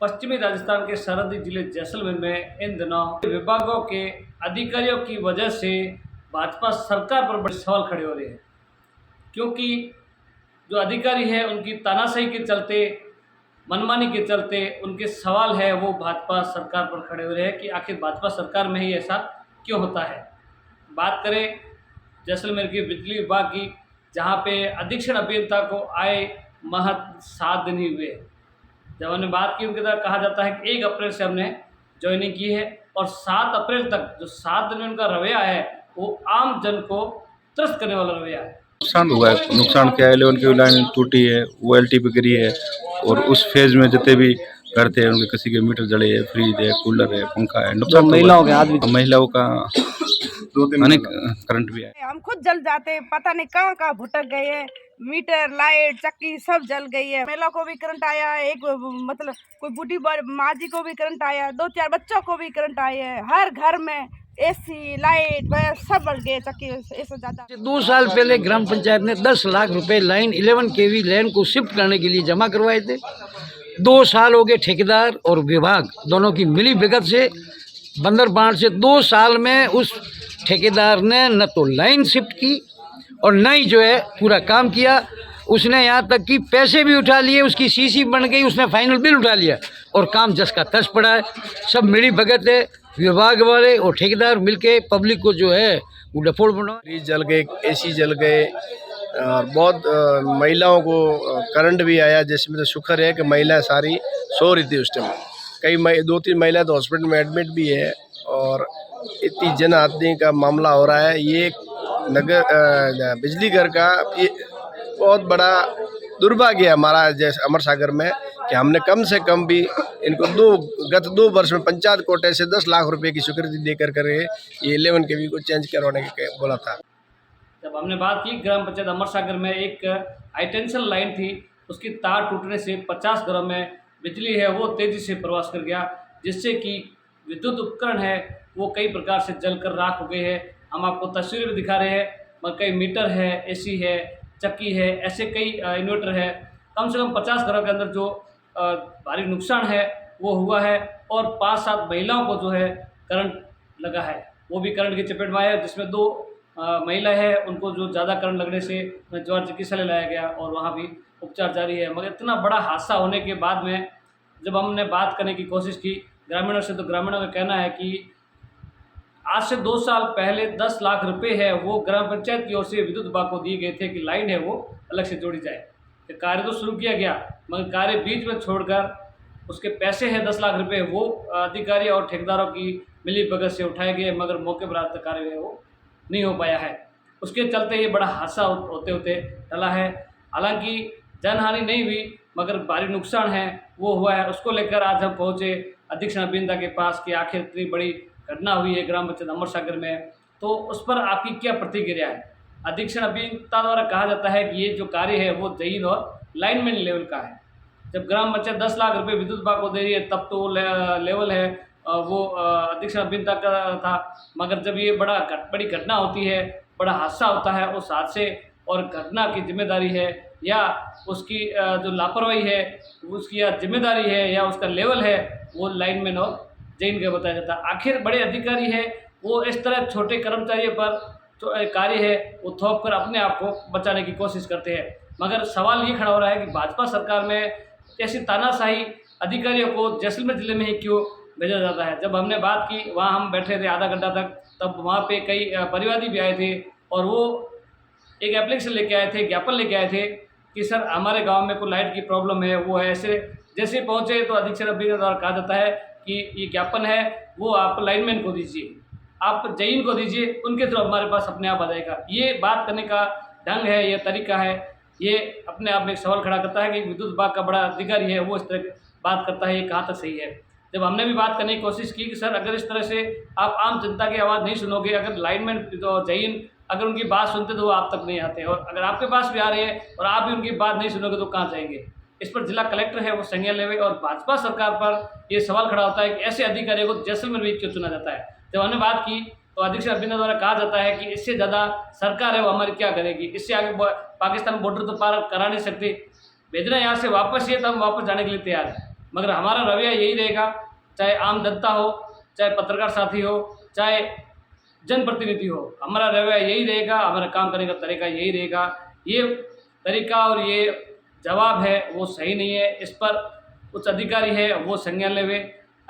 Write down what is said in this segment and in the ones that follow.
पश्चिमी राजस्थान के सरहदी जिले जैसलमेर में इन दिनों विभागों के अधिकारियों की वजह से भाजपा सरकार पर बड़े सवाल खड़े हो रहे हैं, क्योंकि जो अधिकारी है उनकी तानाशाही के चलते, मनमानी के चलते उनके सवाल है वो भाजपा सरकार पर खड़े हो रहे हैं कि आखिर भाजपा सरकार में ही ऐसा क्यों होता है। बात करें जैसलमेर की बिजली विभाग की, जहाँ पे अधीक्षण अभियंता को आए महज 7 दिन ही हुए। जब हमने बात की उनके तरह कहा जाता है कि 1 अप्रैल से हमने ज्वाइनिंग की है और 7 अप्रैल तक जो 7 दिन में उनका रवैया है वो आम जन को त्रस्त करने वाला रवैया है। नुकसान हुआ है। नुकसान क्या है, 11 की लाइन टूटी है, वो एलटी पे गिरी है और उस फेज में जितने भी घर थे उनके किसी के मीटर जले है, फ्रिज है, कूलर है, पंखा है। नुकसान महिलाओं का 2-3 अनेक करंट भी है। हम खुद जल जाते, पता नहीं कहाँ कहाँ भुटक गए हैं। मीटर, लाइट, चक्की सब जल गई है। महिला को भी करंट आया, एक मतलब कोई बूढ़ी माँ जी को भी करंट आया, 2-4 बच्चों को भी करंट आया है। हर घर में एसी, लाइट सब बढ़ गए। चक्की ऐसा ज्यादा। 2 साल पहले ग्राम पंचायत ने 10 लाख रुपए लाइन 11 kV लाइन को शिफ्ट करने के लिए जमा करवाए थे। 2 साल हो गए ठेकेदार और विभाग दोनों की मिली भगत से बंदरबांट से 2 साल में उस ठेकेदार ने न तो लाइन शिफ्ट की और न ही जो है पूरा काम किया। उसने यहाँ तक कि पैसे भी उठा लिए, उसकी सीसी बन गई, उसने फाइनल बिल उठा लिया और काम जस का तस पड़ा है। सब मिली भगत है, विभाग वाले और ठेकेदार मिलके पब्लिक को जो है वो डफोड़ बना। फ्रिज जल गए, एसी जल गए और बहुत महिलाओं को करंट भी आया, जिसमें तो शुक्र है कि महिलाएं सारी सो रही थी उस टाइम। कई 2-3 महिलाएं तो हॉस्पिटल में एडमिट भी है और इतनी जन हानि का मामला हो रहा है। ये नगर बिजली घर का ये बहुत बड़ा दुर्भाग्य है हमारा जैसे अमर सागर में कि हमने कम से कम भी इनको गत 2 वर्ष में पंचायत कोटे से 10 लाख रुपए की स्वीकृति देकर ये 11 kV को चेंज करवाने के बोला था। जब हमने बात की ग्राम पंचायत अमर सागर में एक हाई टेंशन लाइन थी, उसकी तार टूटने से 50 घरों में बिजली है वो तेज़ी से प्रवास कर गया, जिससे कि विद्युत उपकरण है वो कई प्रकार से जलकर राख हो गए हैं। हम आपको तस्वीरें भी दिखा रहे हैं, मगर कई मीटर है, एसी है, चक्की है, ऐसे कई इन्वर्टर है। कम से कम 50 घरों के अंदर जो भारी नुकसान है वो हुआ है और 5-7 महिलाओं को जो है करंट लगा है, वो भी करंट की चपेट में आया, जिसमें 2 महिला है उनको जो ज़्यादा करंट लगने से जवाहर चिकित्सालय लाया गया और वहाँ भी उपचार जारी है। मगर इतना बड़ा हादसा होने के बाद में जब हमने बात करने की कोशिश की ग्रामीणों से, तो ग्रामीणों का कहना है कि आज से 2 साल पहले 10 लाख रुपए है वो ग्राम पंचायत की ओर से विद्युत विभाग को दिए गए थे कि लाइन है वो अलग से जोड़ी जाए। तो कार्य तो शुरू किया गया, मगर कार्य बीच में छोड़कर उसके पैसे हैं 10 लाख रुपए वो अधिकारी और ठेकेदारों की मिली भगत से उठाए गए, मगर मौके पर आज तक कार्य है वो नहीं हो पाया है। उसके चलते ये बड़ा हादसा होते होते टला है। हालांकि जनहानि नहीं हुई, मगर भारी नुकसान है वो हुआ है। उसको लेकर आज हम पहुँचे अधीक्षण अभियंता के पास कि आखिर इतनी बड़ी घटना हुई है ग्राम पंचायत अमर सागर में, तो उस पर आपकी क्या प्रतिक्रिया है। अधीक्षण अभियंता द्वारा कहा जाता है कि ये जो कार्य है वो जहीन और लाइनमैन लेवल का है। जब ग्राम पंचायत 10 लाख रुपए विद्युत विभाग को दे रही है तब तो लेवल है वो अधीक्षण अभियंता का था, मगर जब ये बड़ी घटना होती है, बड़ा हादसा होता है, उस हादसे और घटना की जिम्मेदारी है या उसकी जो लापरवाही है उसकी या जिम्मेदारी है या उसका लेवल है वो लाइनमैन और जैन का बताया जाता है। आखिर बड़े अधिकारी है वो इस तरह छोटे कर्मचारियों पर जो कार्य है वो थोप कर अपने आप को बचाने की कोशिश करते हैं। मगर सवाल ये खड़ा हो रहा है कि भाजपा सरकार में ऐसी तानाशाही अधिकारियों को जैसलमेर जिले में ही क्यों भेजा जाता है। जब हमने बात की वहाँ हम बैठे थे आधा घंटा तक, तब वहाँ पे कई परिवादी भी आए थे और वो एक एप्लीकेशन लेके आए थे, ज्ञापन लेके आए थे कि सर हमारे गाँव में कोई लाइट की प्रॉब्लम है वो है। ऐसे जैसे पहुँचे तो अधीक्षण अभियंता द्वारा कहा जाता है कि ये ज्ञापन है वो आप लाइनमैन को दीजिए, आप जैन को दीजिए, उनके थ्रू हमारे पास अपने आप आ जाएगा। ये बात करने का ढंग है, ये तरीका है, ये अपने आप में एक सवाल खड़ा करता है कि विद्युत विभाग का बड़ा अधिकारी है वो इस तरह की बात करता है, ये कहाँ तक सही है। जब हमने भी बात करने की कोशिश की कि सर अगर इस तरह से आप आम जनता की आवाज़ नहीं सुनोगे, अगर लाइनमैन तो जैन अगर उनकी बात सुनते तो वो आप तक नहीं आते, और अगर आपके पास भी आ रहे हैं और आप भी उनकी बात नहीं सुनोगे तो कहाँ जाएंगे। इस पर जिला कलेक्टर है वो संज्ञान लेवे और भाजपा सरकार पर ये सवाल खड़ा होता है कि ऐसे अधिकारियों को जैसलमेर में क्यों चुना जाता है। जब हमने बात की तो अधीक्षण अभियंता द्वारा कहा जाता है कि इससे ज़्यादा सरकार है वो हमारी क्या करेगी, इससे आगे पाकिस्तान बॉर्डर तो पार करा नहीं सकती, भेजना यहाँ से वापस ही है तो हम वापस जाने के लिए तैयार हैं। मगर हमारा रवैया यही रहेगा, चाहे आम जनता हो, चाहे पत्रकार साथी हो, चाहे जनप्रतिनिधि हो, हमारा रवैया यही रहेगा, हमारा काम करने का तरीका यही रहेगा। ये तरीका और ये जवाब है वो सही नहीं है, इस पर उच्च अधिकारी है वो संज्ञान लेवे।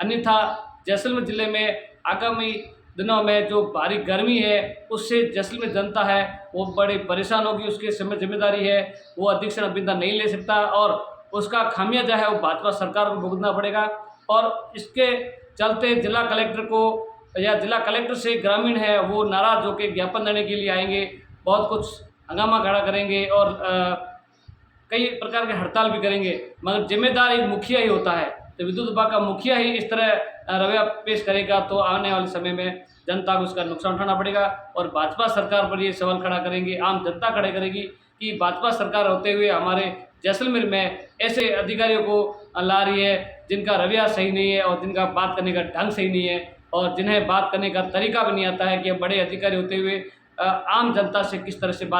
अन्यथा जैसलमेर ज़िले में आगामी दिनों में जो भारी गर्मी है उससे जैसलमेर जनता है वो बड़ी परेशान होगी। उसकी जिम्मेदारी है वो अधीक्षण अभियंता नहीं ले सकता और उसका खामियाजा है वो भाजपा सरकार को भुगतना पड़ेगा। और इसके चलते जिला कलेक्टर को या जिला कलेक्टर से ग्रामीण है वो नाराज़ होकर ज्ञापन देने के लिए आएंगे, बहुत कुछ हंगामा खड़ा करेंगे और कई प्रकार के हड़ताल भी करेंगे। मगर जिम्मेदार एक मुखिया ही होता है, तो विद्युत विभाग का मुखिया ही इस तरह रवैया पेश करेगा तो आने वाले समय में जनता को उसका नुकसान उठाना पड़ेगा। और भाजपा सरकार पर ये सवाल खड़ा करेंगे, आम जनता खड़े करेगी कि भाजपा सरकार होते हुए हमारे जैसलमेर में ऐसे अधिकारियों को ला रही है जिनका रवैया सही नहीं है और जिनका बात करने का ढंग सही नहीं है और जिन्हें बात करने का तरीका भी नहीं आता है कि बड़े अधिकारी होते हुए आम जनता से किस तरह से बात